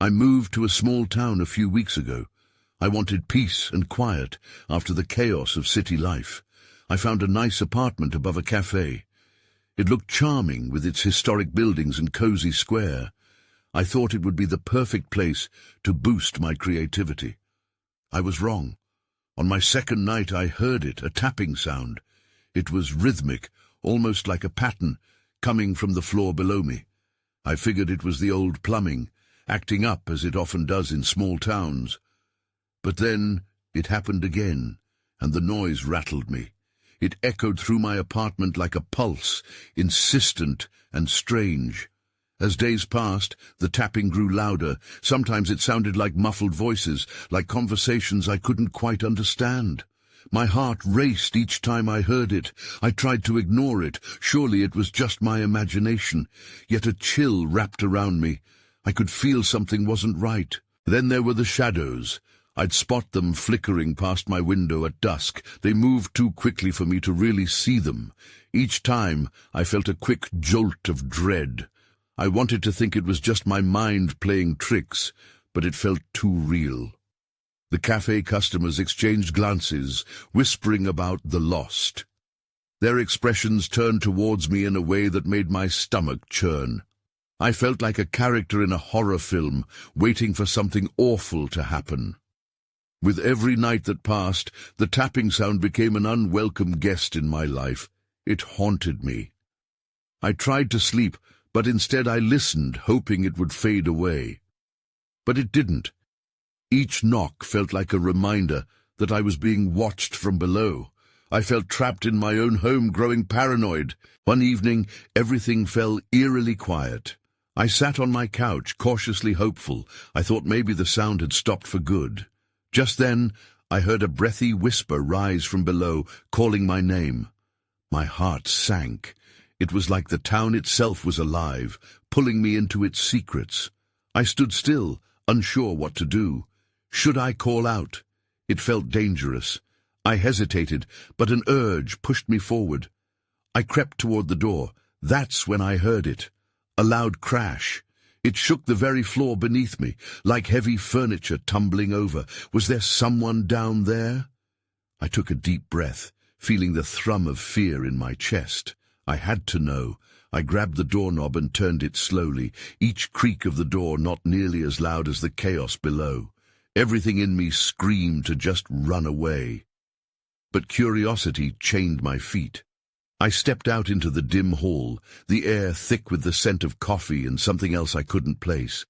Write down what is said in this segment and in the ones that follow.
I moved to a small town a few weeks ago. I wanted peace and quiet after the chaos of city life. I found a nice apartment above a café. It looked charming with its historic buildings and cozy square. I thought it would be the perfect place to boost my creativity. I was wrong. On my second night I heard it, a tapping sound. It was rhythmic, almost like a pattern, coming from the floor below me. I figured it was the old plumbing, acting up as it often does in small towns. But then it happened again, and the noise rattled me. It echoed through my apartment like a pulse, insistent and strange. As days passed, the tapping grew louder. Sometimes it sounded like muffled voices, like conversations I couldn't quite understand. My heart raced each time I heard it. I tried to ignore it. Surely it was just my imagination. Yet a chill wrapped around me. I could feel something wasn't right. Then there were the shadows. I'd spot them flickering past my window at dusk. They moved too quickly for me to really see them. Each time I felt a quick jolt of dread. I wanted to think it was just my mind playing tricks, but it felt too real. The cafe customers exchanged glances, whispering about the lost. Their expressions turned towards me in a way that made my stomach churn. I felt like a character in a horror film, waiting for something awful to happen. With every night that passed, the tapping sound became an unwelcome guest in my life. It haunted me. I tried to sleep, but instead I listened, hoping it would fade away. But it didn't. Each knock felt like a reminder that I was being watched from below. I felt trapped in my own home, growing paranoid. One evening, everything fell eerily quiet. I sat on my couch, cautiously hopeful. I thought maybe the sound had stopped for good. Just then, I heard a breathy whisper rise from below, calling my name. My heart sank. It was like the town itself was alive, pulling me into its secrets. I stood still, unsure what to do. Should I call out? It felt dangerous. I hesitated, but an urge pushed me forward. I crept toward the door. That's when I heard it. A loud crash. It shook the very floor beneath me, like heavy furniture tumbling over. Was there someone down there? I took a deep breath, feeling the thrum of fear in my chest. I had to know. I grabbed the doorknob and turned it slowly, each creak of the door not nearly as loud as the chaos below. Everything in me screamed to just run away. But curiosity chained my feet. I stepped out into the dim hall, the air thick with the scent of coffee and something else I couldn't place.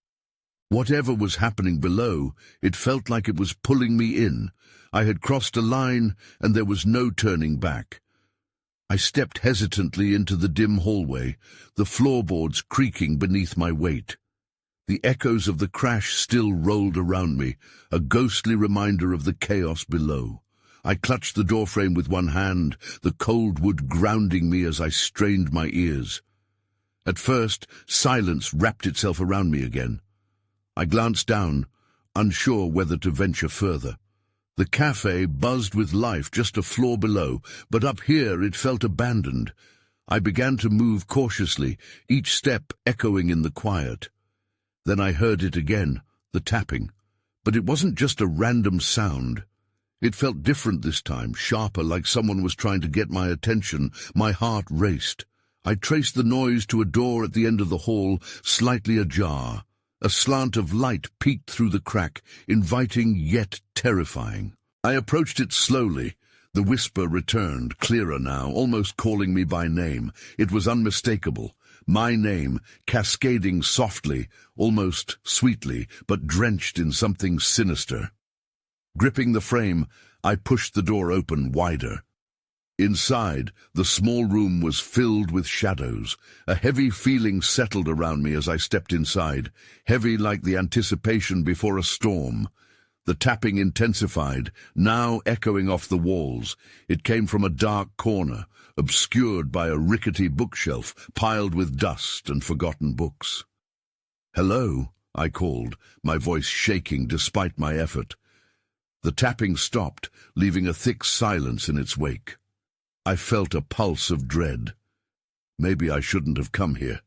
Whatever was happening below, it felt like it was pulling me in. I had crossed a line, and there was no turning back. I stepped hesitantly into the dim hallway, the floorboards creaking beneath my weight. The echoes of the crash still rolled around me, a ghostly reminder of the chaos below. I clutched the doorframe with one hand, the cold wood grounding me as I strained my ears. At first, silence wrapped itself around me again. I glanced down, unsure whether to venture further. The cafe buzzed with life just a floor below, but up here it felt abandoned. I began to move cautiously, each step echoing in the quiet. Then I heard it again, the tapping. But it wasn't just a random sound. It felt different this time, sharper, like someone was trying to get my attention. My heart raced. I traced the noise to a door at the end of the hall, slightly ajar. A slant of light peeked through the crack, inviting yet terrifying. I approached it slowly. The whisper returned, clearer now, almost calling me by name. It was unmistakable. My name, cascading softly, almost sweetly, but drenched in something sinister. Gripping the frame, I pushed the door open wider. Inside, the small room was filled with shadows. A heavy feeling settled around me as I stepped inside, heavy like the anticipation before a storm. The tapping intensified, now echoing off the walls. It came from a dark corner, obscured by a rickety bookshelf piled with dust and forgotten books. "Hello," I called, my voice shaking despite my effort. The tapping stopped, leaving a thick silence in its wake. I felt a pulse of dread. Maybe I shouldn't have come here.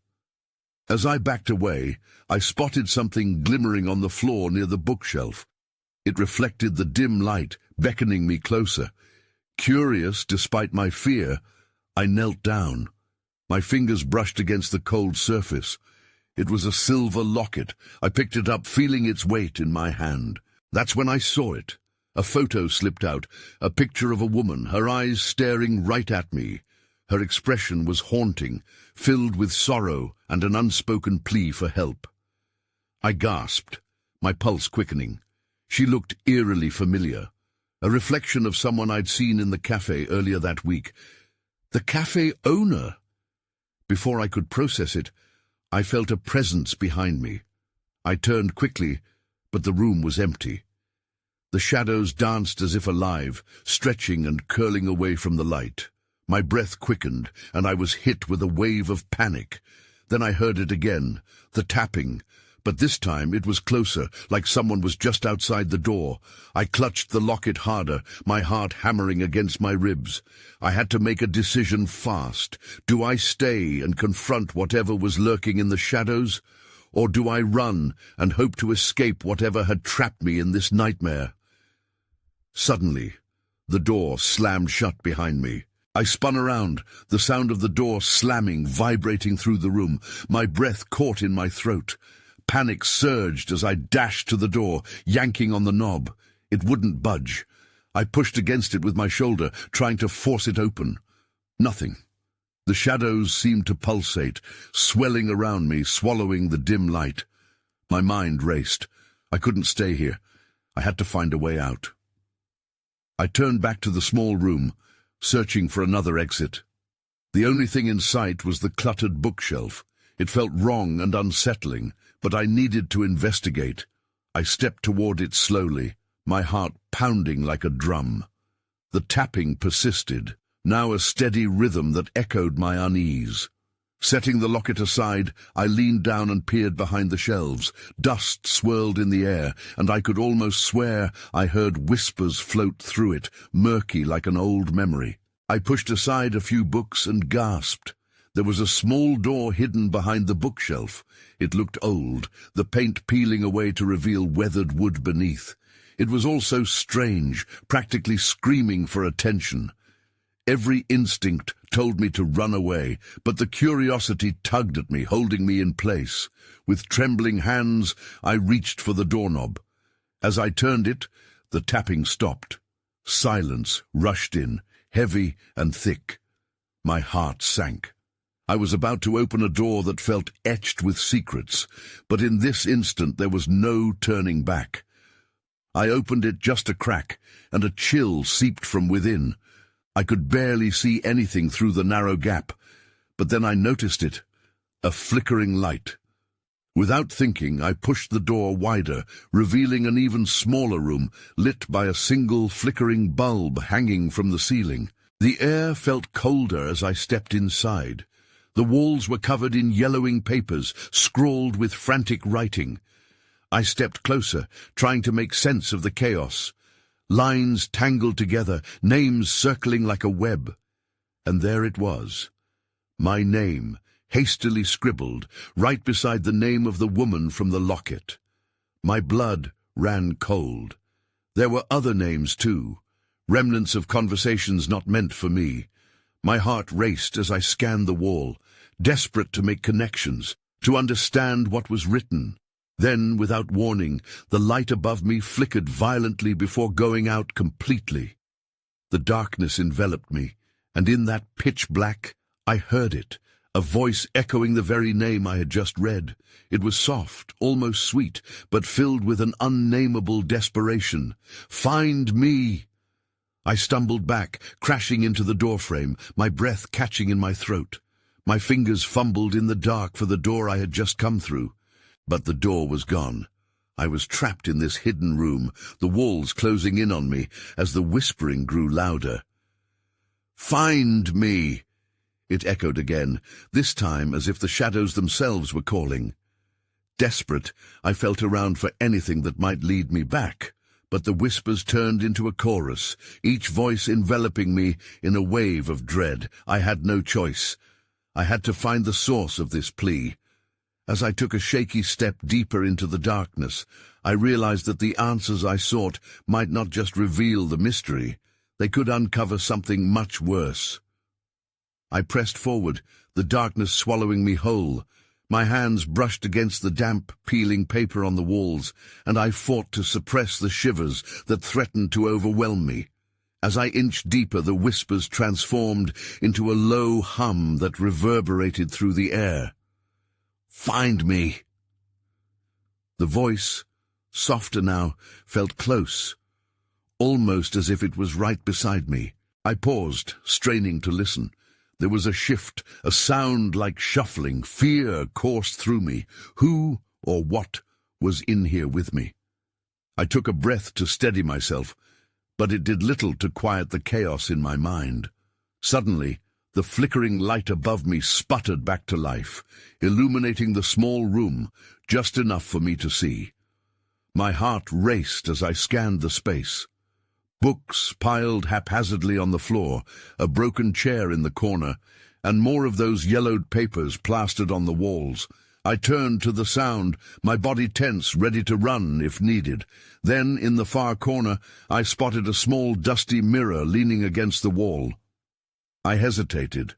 As I backed away, I spotted something glimmering on the floor near the bookshelf. It reflected the dim light, beckoning me closer. Curious despite my fear, I knelt down. My fingers brushed against the cold surface. It was a silver locket. I picked it up, feeling its weight in my hand. That's when I saw it. A photo slipped out, a picture of a woman, her eyes staring right at me. Her expression was haunting, filled with sorrow and an unspoken plea for help. I gasped, my pulse quickening. She looked eerily familiar, a reflection of someone I'd seen in the café earlier that week. The café owner! Before I could process it, I felt a presence behind me. I turned quickly, but the room was empty. The shadows danced as if alive, stretching and curling away from the light. My breath quickened, and I was hit with a wave of panic. Then I heard it again, the tapping, but this time it was closer, like someone was just outside the door. I clutched the locket harder, my heart hammering against my ribs. I had to make a decision fast. Do I stay and confront whatever was lurking in the shadows? Or do I run and hope to escape whatever had trapped me in this nightmare? Suddenly, the door slammed shut behind me. I spun around, the sound of the door slamming vibrating through the room, my breath caught in my throat. Panic surged as I dashed to the door, yanking on the knob. It wouldn't budge. I pushed against it with my shoulder, trying to force it open. Nothing. The shadows seemed to pulsate, swelling around me, swallowing the dim light. My mind raced. I couldn't stay here. I had to find a way out. I turned back to the small room, searching for another exit. The only thing in sight was the cluttered bookshelf. It felt wrong and unsettling, but I needed to investigate. I stepped toward it slowly, my heart pounding like a drum. The tapping persisted, now a steady rhythm that echoed my unease. Setting the locket aside, I leaned down and peered behind the shelves. Dust swirled in the air, and I could almost swear I heard whispers float through it, murky like an old memory. I pushed aside a few books and gasped. There was a small door hidden behind the bookshelf. It looked old, the paint peeling away to reveal weathered wood beneath. It was also strange, practically screaming for attention. Every instinct told me to run away, but the curiosity tugged at me, holding me in place. With trembling hands, I reached for the doorknob. As I turned it, the tapping stopped. Silence rushed in, heavy and thick. My heart sank. I was about to open a door that felt etched with secrets, but in this instant there was no turning back. I opened it just a crack, and a chill seeped from within. I could barely see anything through the narrow gap, but then I noticed it, a flickering light. Without thinking, I pushed the door wider, revealing an even smaller room, lit by a single flickering bulb hanging from the ceiling. The air felt colder as I stepped inside. The walls were covered in yellowing papers, scrawled with frantic writing. I stepped closer, trying to make sense of the chaos. Lines tangled together, names circling like a web. And there it was. My name, hastily scribbled, right beside the name of the woman from the locket. My blood ran cold. There were other names too, remnants of conversations not meant for me. My heart raced as I scanned the wall, desperate to make connections, to understand what was written. Then, without warning, the light above me flickered violently before going out completely. The darkness enveloped me, and in that pitch black, I heard it, a voice echoing the very name I had just read. It was soft, almost sweet, but filled with an unnameable desperation. "Find me!" I stumbled back, crashing into the doorframe, my breath catching in my throat. My fingers fumbled in the dark for the door I had just come through. But the door was gone. I was trapped in this hidden room, the walls closing in on me as the whispering grew louder. "Find me!" It echoed again, this time as if the shadows themselves were calling. Desperate, I felt around for anything that might lead me back, but the whispers turned into a chorus, each voice enveloping me in a wave of dread. I had no choice. I had to find the source of this plea. As I took a shaky step deeper into the darkness, I realized that the answers I sought might not just reveal the mystery, they could uncover something much worse. I pressed forward, the darkness swallowing me whole. My hands brushed against the damp, peeling paper on the walls, and I fought to suppress the shivers that threatened to overwhelm me. As I inched deeper, the whispers transformed into a low hum that reverberated through the air. "Find me!" The voice, softer now, felt close, almost as if it was right beside me. I paused, straining to listen. There was a shift, a sound like shuffling. Fear coursed through me. Who or what was in here with me? I took a breath to steady myself, but it did little to quiet the chaos in my mind. Suddenly, the flickering light above me sputtered back to life, illuminating the small room, just enough for me to see. My heart raced as I scanned the space. Books piled haphazardly on the floor, a broken chair in the corner, and more of those yellowed papers plastered on the walls. I turned to the sound, my body tense, ready to run if needed. Then, in the far corner, I spotted a small dusty mirror leaning against the wall. I hesitated.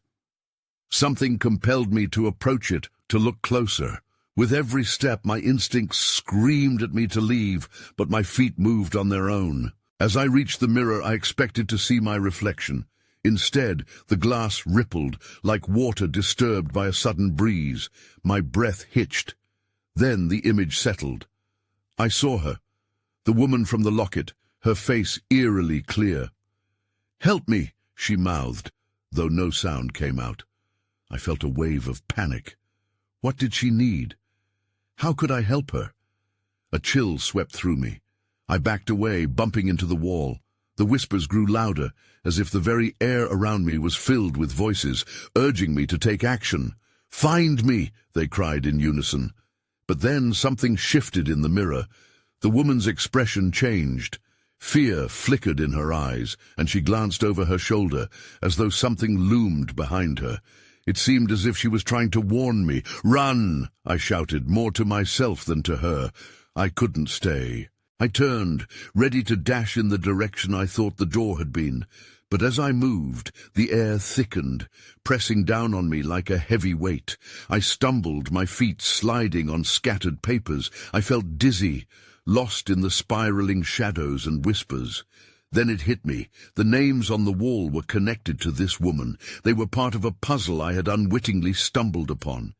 Something compelled me to approach it, to look closer. With every step, my instincts screamed at me to leave, but my feet moved on their own. As I reached the mirror, I expected to see my reflection. Instead, the glass rippled, like water disturbed by a sudden breeze. My breath hitched. Then the image settled. I saw her, the woman from the locket, her face eerily clear. "Help me," she mouthed, though no sound came out. I felt a wave of panic. What did she need? How could I help her? A chill swept through me. I backed away, bumping into the wall. The whispers grew louder, as if the very air around me was filled with voices, urging me to take action. "Find me!" they cried in unison. But then something shifted in the mirror. The woman's expression changed. Fear flickered in her eyes, and she glanced over her shoulder, as though something loomed behind her. It seemed as if she was trying to warn me. "Run!" I shouted, more to myself than to her. I couldn't stay. I turned, ready to dash in the direction I thought the door had been. But as I moved, the air thickened, pressing down on me like a heavy weight. I stumbled, my feet sliding on scattered papers. I felt dizzy, lost in the spiraling shadows and whispers. Then it hit me. The names on the wall were connected to this woman. They were part of a puzzle I had unwittingly stumbled upon.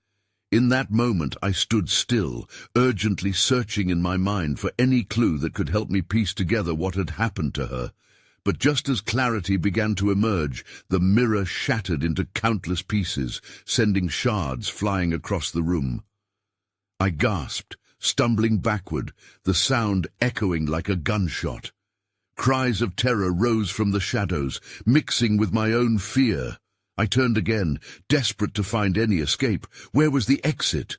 In that moment I stood still, urgently searching in my mind for any clue that could help me piece together what had happened to her. But just as clarity began to emerge, the mirror shattered into countless pieces, sending shards flying across the room. I gasped, stumbling backward, the sound echoing like a gunshot. Cries of terror rose from the shadows, mixing with my own fear. I turned again, desperate to find any escape. Where was the exit?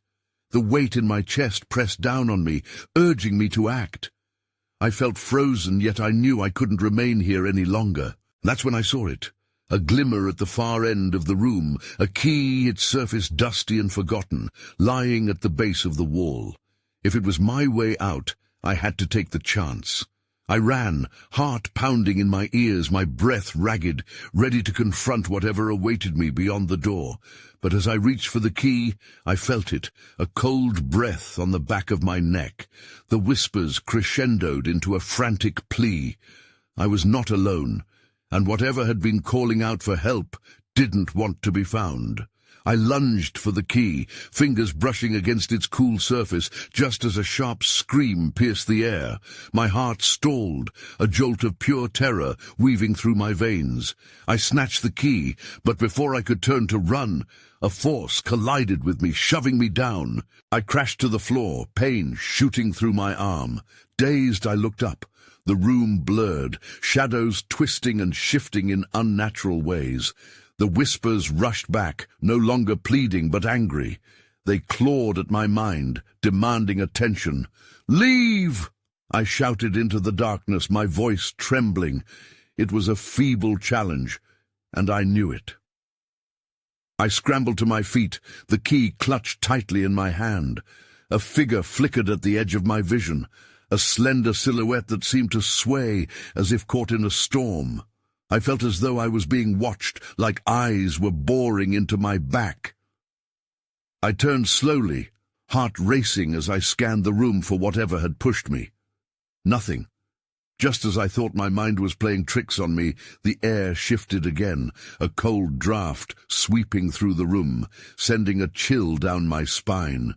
The weight in my chest pressed down on me, urging me to act. I felt frozen, yet I knew I couldn't remain here any longer. That's when I saw it. A glimmer at the far end of the room, a key, its surface dusty and forgotten, lying at the base of the wall. If it was my way out, I had to take the chance. I ran, heart pounding in my ears, my breath ragged, ready to confront whatever awaited me beyond the door. But as I reached for the key, I felt it, a cold breath on the back of my neck. The whispers crescendoed into a frantic plea. I was not alone, and whatever had been calling out for help didn't want to be found. I lunged for the key, fingers brushing against its cool surface, just as a sharp scream pierced the air. My heart stalled, a jolt of pure terror weaving through my veins. I snatched the key, but before I could turn to run, a force collided with me, shoving me down. I crashed to the floor, pain shooting through my arm. Dazed, I looked up. The room blurred, shadows twisting and shifting in unnatural ways. The whispers rushed back, no longer pleading but angry. They clawed at my mind, demanding attention. "Leave!" I shouted into the darkness, my voice trembling. It was a feeble challenge, and I knew it. I scrambled to my feet, the key clutched tightly in my hand. A figure flickered at the edge of my vision, a slender silhouette that seemed to sway as if caught in a storm. I felt as though I was being watched, like eyes were boring into my back. I turned slowly, heart racing as I scanned the room for whatever had pushed me. Nothing. Just as I thought my mind was playing tricks on me, the air shifted again, a cold draught sweeping through the room, sending a chill down my spine.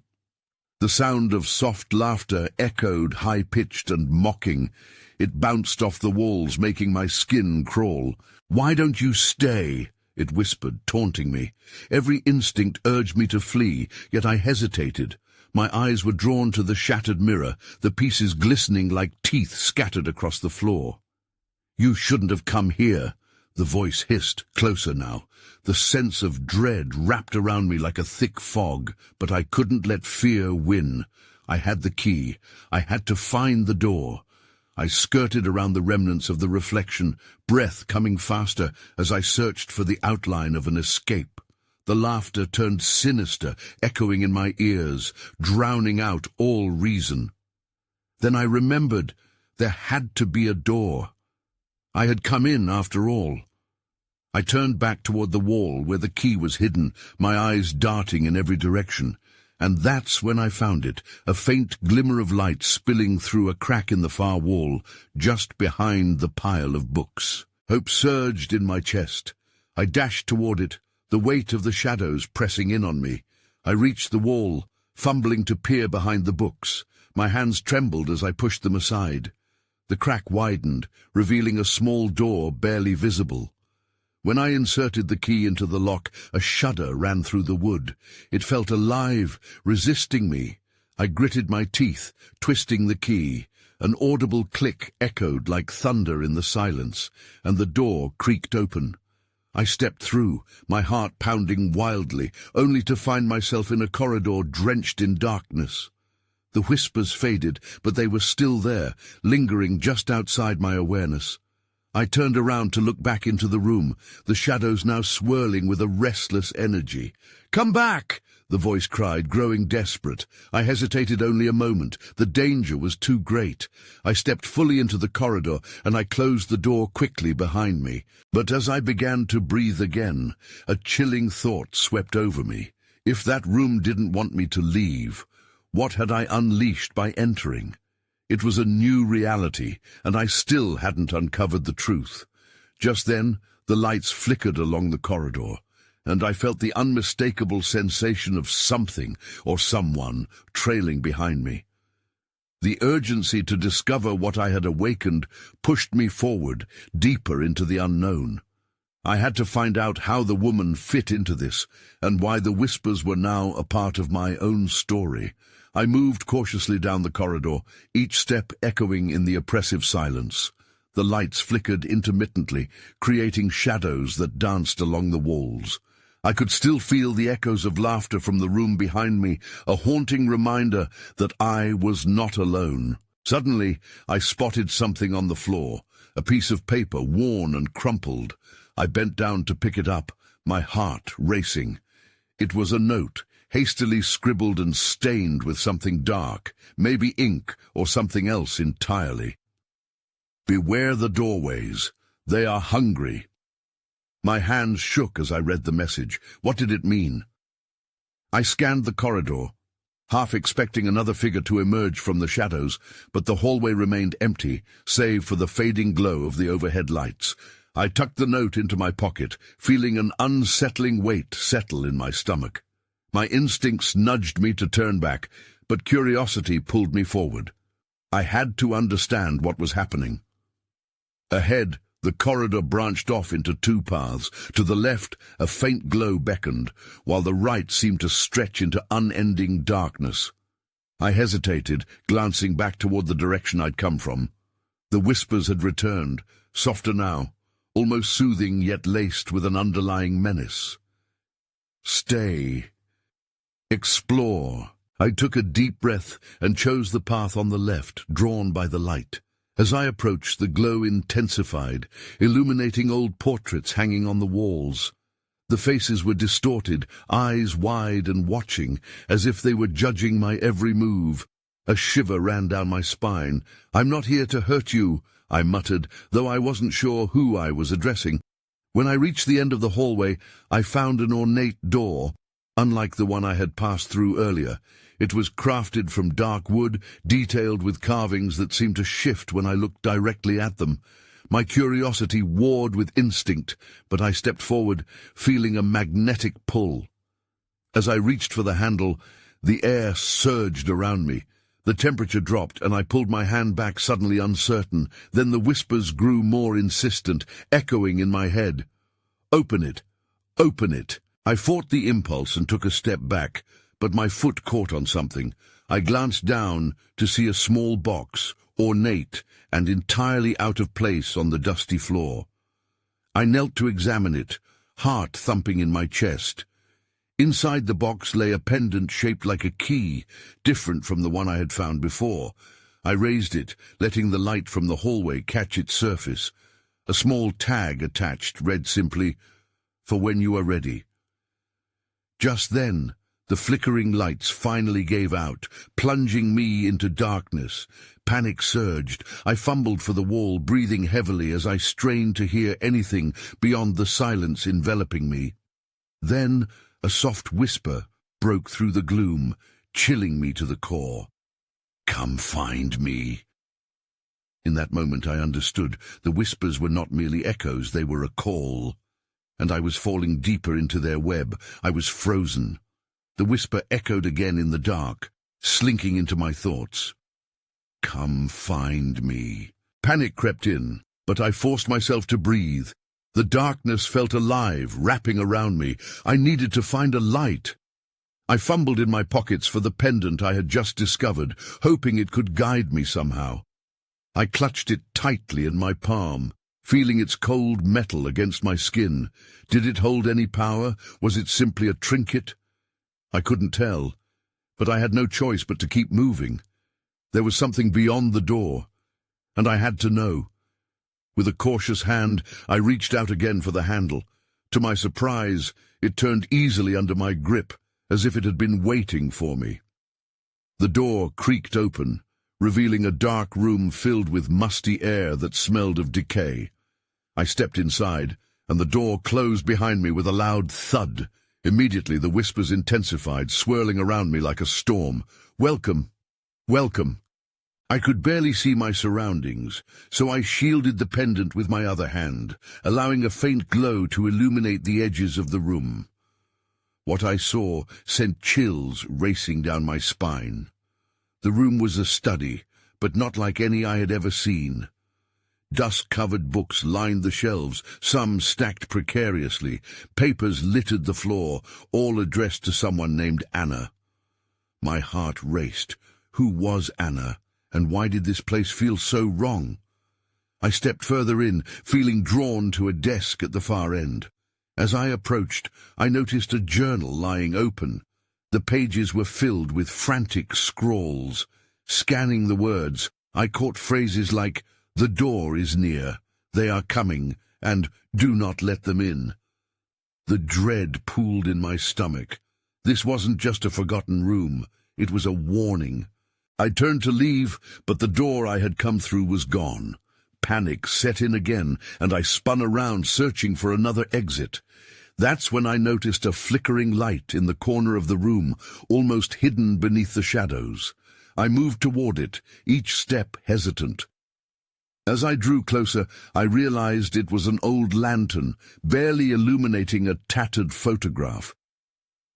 The sound of soft laughter echoed, high-pitched and mocking. It bounced off the walls, making my skin crawl. "Why don't you stay?" it whispered, taunting me. Every instinct urged me to flee, yet I hesitated. My eyes were drawn to the shattered mirror, the pieces glistening like teeth scattered across the floor. "You shouldn't have come here," the voice hissed, closer now. The sense of dread wrapped around me like a thick fog, but I couldn't let fear win. I had the key. I had to find the door. I skirted around the remnants of the reflection, breath coming faster as I searched for the outline of an escape. The laughter turned sinister, echoing in my ears, drowning out all reason. Then I remembered there had to be a door. I had come in after all. I turned back toward the wall where the key was hidden, my eyes darting in every direction. And that's when I found it, a faint glimmer of light spilling through a crack in the far wall, just behind the pile of books. Hope surged in my chest. I dashed toward it, the weight of the shadows pressing in on me. I reached the wall, fumbling to peer behind the books. My hands trembled as I pushed them aside. The crack widened, revealing a small door barely visible. When I inserted the key into the lock, a shudder ran through the wood. It felt alive, resisting me. I gritted my teeth, twisting the key. An audible click echoed like thunder in the silence, and the door creaked open. I stepped through, my heart pounding wildly, only to find myself in a corridor drenched in darkness. The whispers faded, but they were still there, lingering just outside my awareness. I turned around to look back into the room, the shadows now swirling with a restless energy. "Come back!" the voice cried, growing desperate. I hesitated only a moment. The danger was too great. I stepped fully into the corridor, and I closed the door quickly behind me. But as I began to breathe again, a chilling thought swept over me. If that room didn't want me to leave, what had I unleashed by entering? It was a new reality, and I still hadn't uncovered the truth. Just then, the lights flickered along the corridor, and I felt the unmistakable sensation of something or someone trailing behind me. The urgency to discover what I had awakened pushed me forward, deeper into the unknown. I had to find out how the woman fit into this, and why the whispers were now a part of my own story. I moved cautiously down the corridor, each step echoing in the oppressive silence. The lights flickered intermittently, creating shadows that danced along the walls. I could still feel the echoes of laughter from the room behind me, a haunting reminder that I was not alone. Suddenly, I spotted something on the floor, a piece of paper worn and crumpled. I bent down to pick it up, my heart racing. It was a note, hastily scribbled and stained with something dark, maybe ink or something else entirely. "Beware the doorways. They are hungry." My hands shook as I read the message. What did it mean? I scanned the corridor, half expecting another figure to emerge from the shadows, but the hallway remained empty, save for the fading glow of the overhead lights. I tucked the note into my pocket, feeling an unsettling weight settle in my stomach. My instincts nudged me to turn back, but curiosity pulled me forward. I had to understand what was happening. Ahead, the corridor branched off into two paths. To the left, a faint glow beckoned, while the right seemed to stretch into unending darkness. I hesitated, glancing back toward the direction I'd come from. The whispers had returned, softer now, almost soothing yet laced with an underlying menace. "Stay. Explore." I took a deep breath and chose the path on the left, drawn by the light. As I approached, the glow intensified, illuminating old portraits hanging on the walls. The faces were distorted, eyes wide and watching, as if they were judging my every move. A shiver ran down my spine. "I'm not here to hurt you," I muttered, though I wasn't sure who I was addressing. When I reached the end of the hallway, I found an ornate door, unlike the one I had passed through earlier. It was crafted from dark wood, detailed with carvings that seemed to shift when I looked directly at them. My curiosity warred with instinct, but I stepped forward, feeling a magnetic pull. As I reached for the handle, the air surged around me. The temperature dropped, and I pulled my hand back, suddenly uncertain. Then the whispers grew more insistent, echoing in my head. "Open it! Open it!" I fought the impulse and took a step back, but my foot caught on something. I glanced down to see a small box, ornate and entirely out of place on the dusty floor. I knelt to examine it, heart thumping in my chest. Inside the box lay a pendant shaped like a key, different from the one I had found before. I raised it, letting the light from the hallway catch its surface. A small tag attached read simply, "For when you are ready." Just then, the flickering lights finally gave out, plunging me into darkness. Panic surged. I fumbled for the wall, breathing heavily as I strained to hear anything beyond the silence enveloping me. Then a soft whisper broke through the gloom, chilling me to the core. "Come find me." In that moment I understood. The whispers were not merely echoes, they were a call. And I was falling deeper into their web. I was frozen. The whisper echoed again in the dark, slinking into my thoughts. "Come find me." Panic crept in, but I forced myself to breathe. The darkness felt alive, wrapping around me. I needed to find a light. I fumbled in my pockets for the pendant I had just discovered, hoping it could guide me somehow. I clutched it tightly in my palm, feeling its cold metal against my skin. Did it hold any power? Was it simply a trinket? I couldn't tell, but I had no choice but to keep moving. There was something beyond the door, and I had to know. With a cautious hand, I reached out again for the handle. To my surprise, it turned easily under my grip, as if it had been waiting for me. The door creaked open, revealing a dark room filled with musty air that smelled of decay. I stepped inside, and the door closed behind me with a loud thud. Immediately the whispers intensified, swirling around me like a storm. "Welcome! Welcome!" I could barely see my surroundings, so I shielded the pendant with my other hand, allowing a faint glow to illuminate the edges of the room. What I saw sent chills racing down my spine. The room was a study, but not like any I had ever seen. Dust-covered books lined the shelves, some stacked precariously. Papers littered the floor, all addressed to someone named Anna. My heart raced. Who was Anna, and why did this place feel so wrong? I stepped further in, feeling drawn to a desk at the far end. As I approached, I noticed a journal lying open. The pages were filled with frantic scrawls. Scanning the words, I caught phrases like, "The door is near," "They are coming," and "Do not let them in." The dread pooled in my stomach. This wasn't just a forgotten room, it was a warning. I turned to leave, but the door I had come through was gone. Panic set in again, and I spun around, searching for another exit. That's when I noticed a flickering light in the corner of the room, almost hidden beneath the shadows. I moved toward it, each step hesitant. As I drew closer, I realized it was an old lantern, barely illuminating a tattered photograph.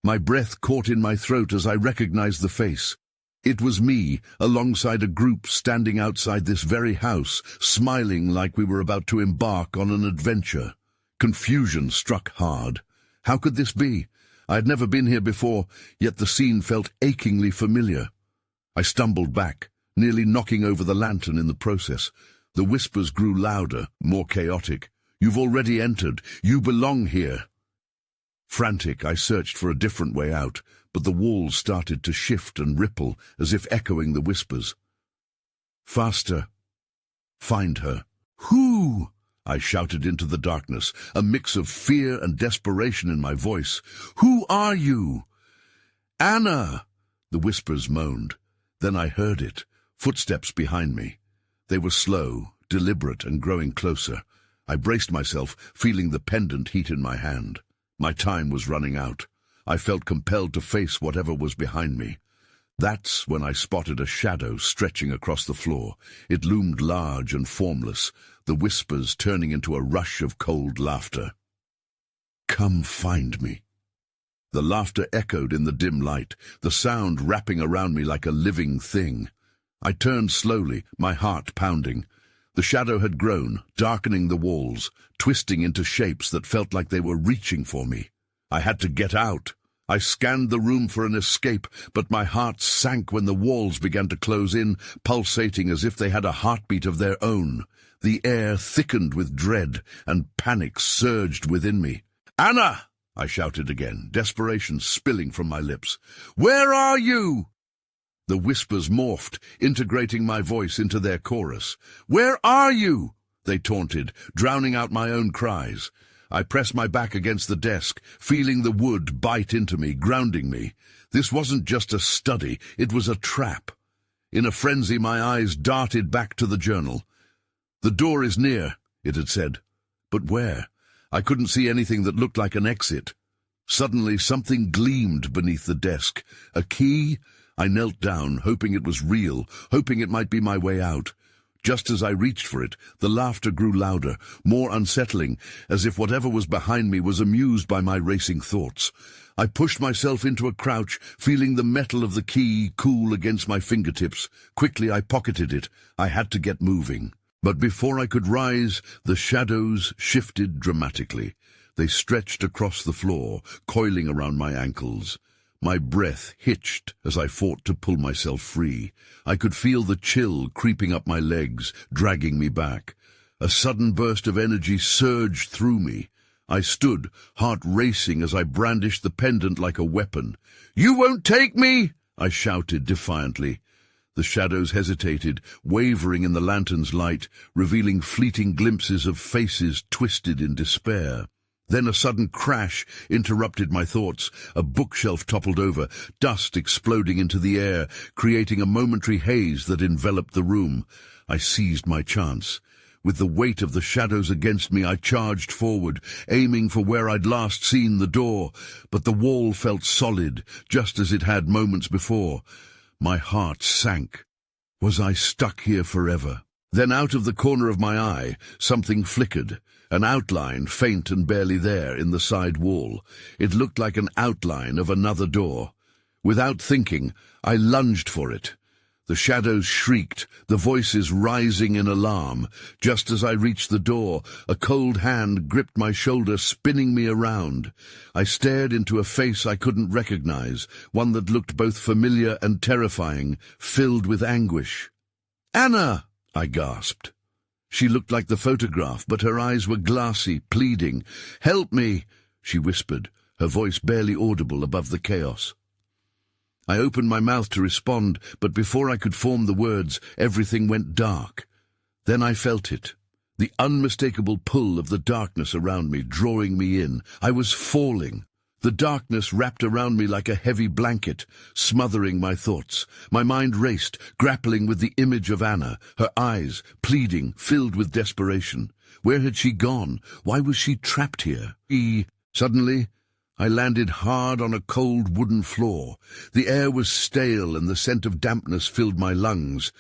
My breath caught in my throat as I recognized the face. It was me, alongside a group standing outside this very house, smiling like we were about to embark on an adventure. Confusion struck hard. How could this be? I had never been here before, yet the scene felt achingly familiar. I stumbled back, nearly knocking over the lantern in the process. The whispers grew louder, more chaotic. "You've already entered. You belong here." Frantic, I searched for a different way out, but the walls started to shift and ripple, as if echoing the whispers. "Faster. Find her." "Who?" I shouted into the darkness, a mix of fear and desperation in my voice. "Who are you?" "Anna!" the whispers moaned. Then I heard it, footsteps behind me. They were slow, deliberate, and growing closer. I braced myself, feeling the pendant heat in my hand. My time was running out. I felt compelled to face whatever was behind me. That's when I spotted a shadow stretching across the floor. It loomed large and formless, the whispers turning into a rush of cold laughter. "Come find me." The laughter echoed in the dim light, the sound wrapping around me like a living thing. I turned slowly, my heart pounding. The shadow had grown, darkening the walls, twisting into shapes that felt like they were reaching for me. I had to get out. I scanned the room for an escape, but my heart sank when the walls began to close in, pulsating as if they had a heartbeat of their own. The air thickened with dread, and panic surged within me. "Anna!" I shouted again, desperation spilling from my lips. "Where are you?" The whispers morphed, integrating my voice into their chorus. "Where are you?" they taunted, drowning out my own cries. I pressed my back against the desk, feeling the wood bite into me, grounding me. This wasn't just a study, it was a trap. In a frenzy, my eyes darted back to the journal. "The door is near," it had said. But where? I couldn't see anything that looked like an exit. Suddenly, something gleamed beneath the desk. A key? I knelt down, hoping it was real, hoping it might be my way out. Just as I reached for it, the laughter grew louder, more unsettling, as if whatever was behind me was amused by my racing thoughts. I pushed myself into a crouch, feeling the metal of the key cool against my fingertips. Quickly I pocketed it. I had to get moving. But before I could rise, the shadows shifted dramatically. They stretched across the floor, coiling around my ankles. My breath hitched as I fought to pull myself free. I could feel the chill creeping up my legs, dragging me back. A sudden burst of energy surged through me. I stood, heart racing as I brandished the pendant like a weapon. "You won't take me!" I shouted defiantly. The shadows hesitated, wavering in the lantern's light, revealing fleeting glimpses of faces twisted in despair. Then a sudden crash interrupted my thoughts. A bookshelf toppled over, dust exploding into the air, creating a momentary haze that enveloped the room. I seized my chance. With the weight of the shadows against me, I charged forward, aiming for where I'd last seen the door. But the wall felt solid, just as it had moments before. My heart sank. Was I stuck here forever? Then out of the corner of my eye, something flickered. An outline, faint and barely there, in the side wall. It looked like an outline of another door. Without thinking, I lunged for it. The shadows shrieked, the voices rising in alarm. Just as I reached the door, a cold hand gripped my shoulder, spinning me around. I stared into a face I couldn't recognize, one that looked both familiar and terrifying, filled with anguish. "Anna!" I gasped. She looked like the photograph, but her eyes were glassy, pleading. "Help me!" she whispered, her voice barely audible above the chaos. I opened my mouth to respond, but before I could form the words, everything went dark. Then I felt it, the unmistakable pull of the darkness around me, drawing me in. I was falling. The darkness wrapped around me like a heavy blanket, smothering my thoughts. My mind raced, grappling with the image of Anna, her eyes, pleading, filled with desperation. Where had she gone? Why was she trapped here? Suddenly, I landed hard on a cold wooden floor. The air was stale and the scent of dampness filled my lungs.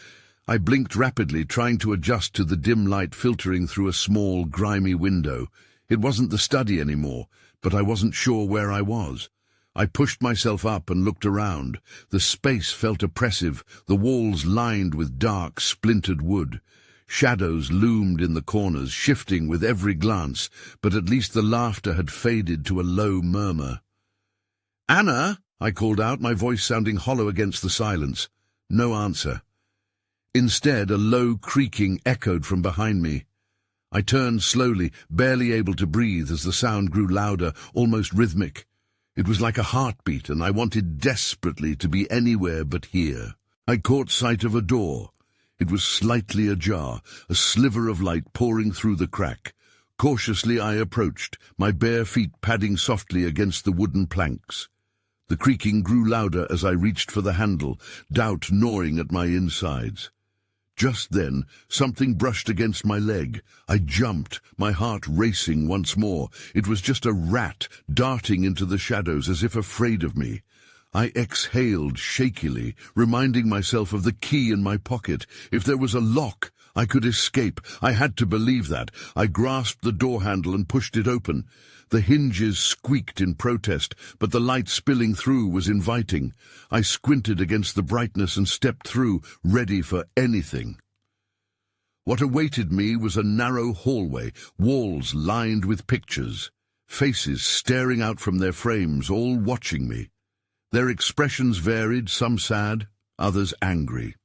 I blinked rapidly, trying to adjust to the dim light filtering through a small, grimy window. It wasn't the study anymore, but I wasn't sure where I was. I pushed myself up and looked around. The space felt oppressive, the walls lined with dark, splintered wood. Shadows loomed in the corners, shifting with every glance, but at least the laughter had faded to a low murmur. "Anna!" I called out, my voice sounding hollow against the silence. No answer. Instead, a low creaking echoed from behind me. I turned slowly, barely able to breathe as the sound grew louder, almost rhythmic. It was like a heartbeat, and I wanted desperately to be anywhere but here. I caught sight of a door. It was slightly ajar, a sliver of light pouring through the crack. Cautiously I approached, my bare feet padding softly against the wooden planks. The creaking grew louder as I reached for the handle, doubt gnawing at my insides. Just then, something brushed against my leg. I jumped, my heart racing once more. It was just a rat darting into the shadows as if afraid of me. I exhaled shakily, reminding myself of the key in my pocket. If there was a lock, I could escape. I had to believe that. I grasped the door handle and pushed it open. The hinges squeaked in protest, but the light spilling through was inviting. I squinted against the brightness and stepped through, ready for anything. What awaited me was a narrow hallway, walls lined with pictures, faces staring out from their frames, all watching me. Their expressions varied, some sad, others angry.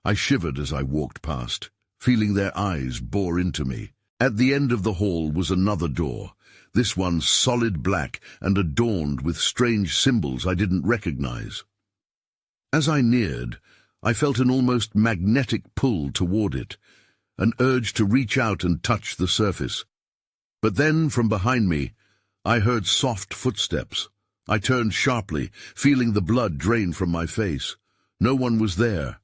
I shivered as I walked past, feeling their eyes bore into me. At the end of the hall was another door, this one solid black and adorned with strange symbols I didn't recognize. As I neared, I felt an almost magnetic pull toward it, an urge to reach out and touch the surface. But then, from behind me, I heard soft footsteps. I turned sharply, feeling the blood drain from my face. No one was there,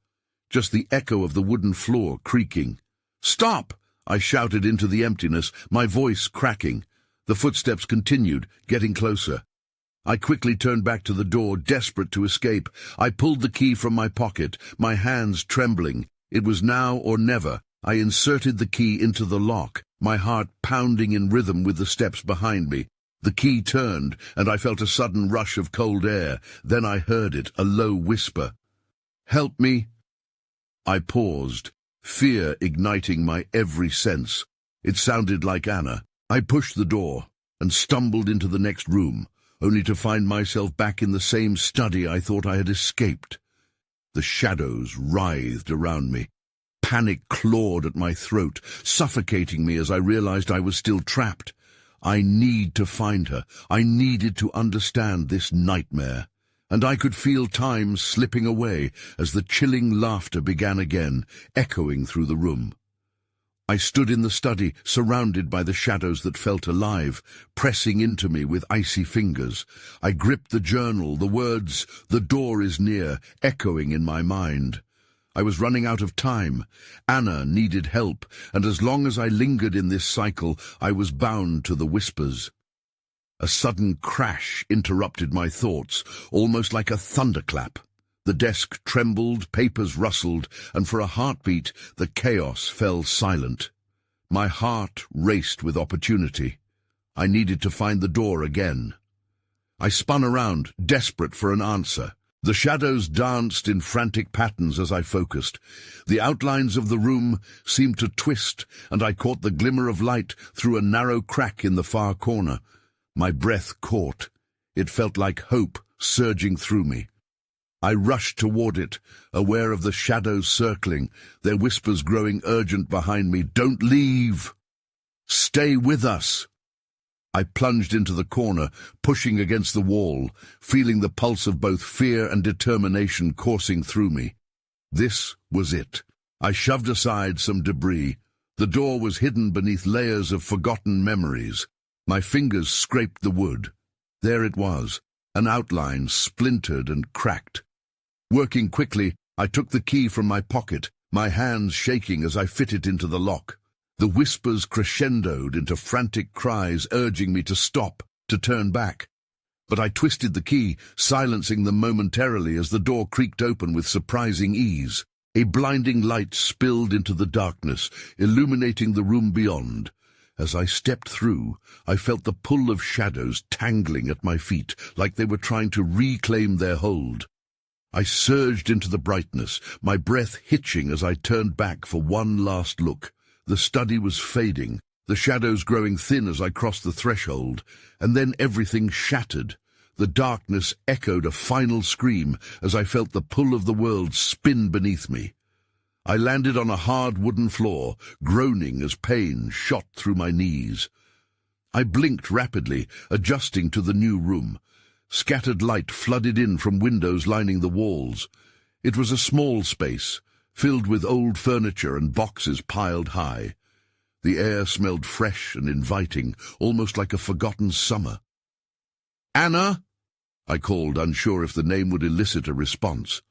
just the echo of the wooden floor creaking. "Stop!" I shouted into the emptiness, my voice cracking. The footsteps continued, getting closer. I quickly turned back to the door, desperate to escape. I pulled the key from my pocket, my hands trembling. It was now or never. I inserted the key into the lock, my heart pounding in rhythm with the steps behind me. The key turned, and I felt a sudden rush of cold air. Then I heard it, a low whisper. "Help me." I paused, fear igniting my every sense. It sounded like Anna. I pushed the door and stumbled into the next room, only to find myself back in the same study I thought I had escaped. The shadows writhed around me. Panic clawed at my throat, suffocating me as I realized I was still trapped. I need to find her. I needed to understand this nightmare. And I could feel time slipping away as the chilling laughter began again, echoing through the room. I stood in the study, surrounded by the shadows that felt alive, pressing into me with icy fingers. I gripped the journal, the words, "The door is near," echoing in my mind. I was running out of time. Anna needed help, and as long as I lingered in this cycle, I was bound to the whispers. A sudden crash interrupted my thoughts, almost like a thunderclap. The desk trembled, papers rustled, and for a heartbeat, the chaos fell silent. My heart raced with opportunity. I needed to find the door again. I spun around, desperate for an answer. The shadows danced in frantic patterns as I focused. The outlines of the room seemed to twist, and I caught the glimmer of light through a narrow crack in the far corner. My breath caught. It felt like hope surging through me. I rushed toward it, aware of the shadows circling, their whispers growing urgent behind me. "Don't leave! Stay with us!" I plunged into the corner, pushing against the wall, feeling the pulse of both fear and determination coursing through me. This was it. I shoved aside some debris. The door was hidden beneath layers of forgotten memories. My fingers scraped the wood. There it was, an outline splintered and cracked. Working quickly, I took the key from my pocket, my hands shaking as I fit it into the lock. The whispers crescendoed into frantic cries urging me to stop, to turn back. But I twisted the key, silencing them momentarily as the door creaked open with surprising ease. A blinding light spilled into the darkness, illuminating the room beyond. As I stepped through, I felt the pull of shadows tangling at my feet, like they were trying to reclaim their hold. I surged into the brightness, my breath hitching as I turned back for one last look. The study was fading, the shadows growing thin as I crossed the threshold, and then everything shattered. The darkness echoed a final scream as I felt the pull of the world spin beneath me. I landed on a hard wooden floor, groaning as pain shot through my knees. I blinked rapidly, adjusting to the new room. Scattered light flooded in from windows lining the walls. It was a small space, filled with old furniture and boxes piled high. The air smelled fresh and inviting, almost like a forgotten summer. "Anna!" I called, unsure if the name would elicit a response.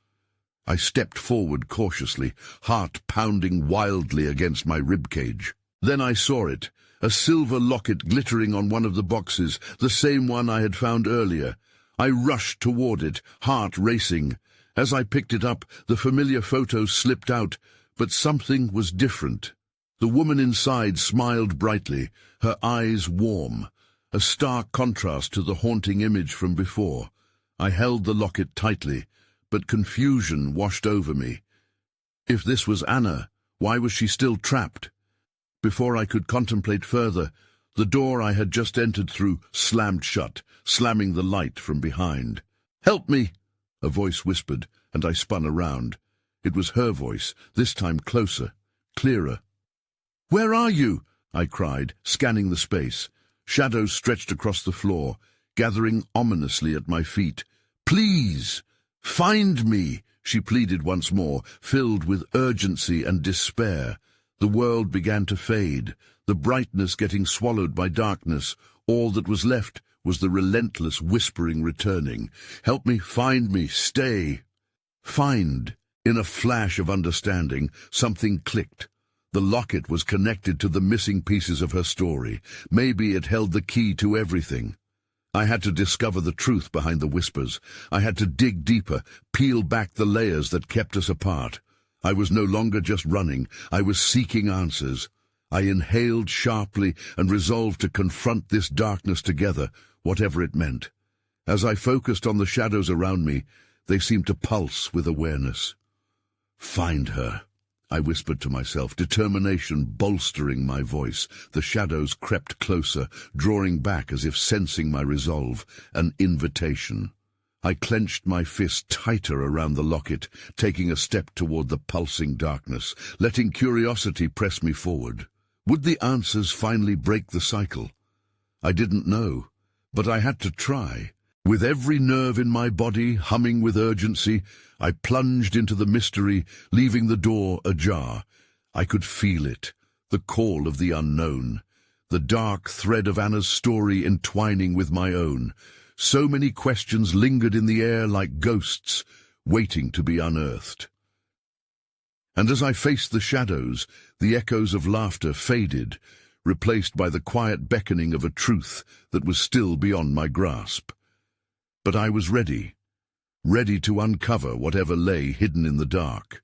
I stepped forward cautiously, heart pounding wildly against my ribcage. Then I saw it, a silver locket glittering on one of the boxes, the same one I had found earlier. I rushed toward it, heart racing. As I picked it up, the familiar photo slipped out, but something was different. The woman inside smiled brightly, her eyes warm, a stark contrast to the haunting image from before. I held the locket tightly, but confusion washed over me. If this was Anna, why was she still trapped? Before I could contemplate further, the door I had just entered through slammed shut, slamming the light from behind. "Help me!" a voice whispered, and I spun around. It was her voice, this time closer, clearer. "Where are you?" I cried, scanning the space. Shadows stretched across the floor, gathering ominously at my feet. "Please, find me," she pleaded once more, filled with urgency and despair. The world began to fade, the brightness getting swallowed by darkness. All that was left was the relentless whispering returning. "Help me, find me, stay." Find. In a flash of understanding, something clicked. The locket was connected to the missing pieces of her story. Maybe it held the key to everything. I had to discover the truth behind the whispers. I had to dig deeper, peel back the layers that kept us apart. I was no longer just running. I was seeking answers. I inhaled sharply and resolved to confront this darkness together, whatever it meant. As I focused on the shadows around me, they seemed to pulse with awareness. "Find her," I whispered to myself, determination bolstering my voice. The shadows crept closer, drawing back as if sensing my resolve, an invitation. I clenched my fist tighter around the locket, taking a step toward the pulsing darkness, letting curiosity press me forward. Would the answers finally break the cycle? I didn't know, but I had to try. With every nerve in my body humming with urgency, I plunged into the mystery, leaving the door ajar. I could feel it, the call of the unknown, the dark thread of Anna's story entwining with my own. So many questions lingered in the air like ghosts, waiting to be unearthed. And as I faced the shadows, the echoes of laughter faded, replaced by the quiet beckoning of a truth that was still beyond my grasp. But I was ready to uncover whatever lay hidden in the dark.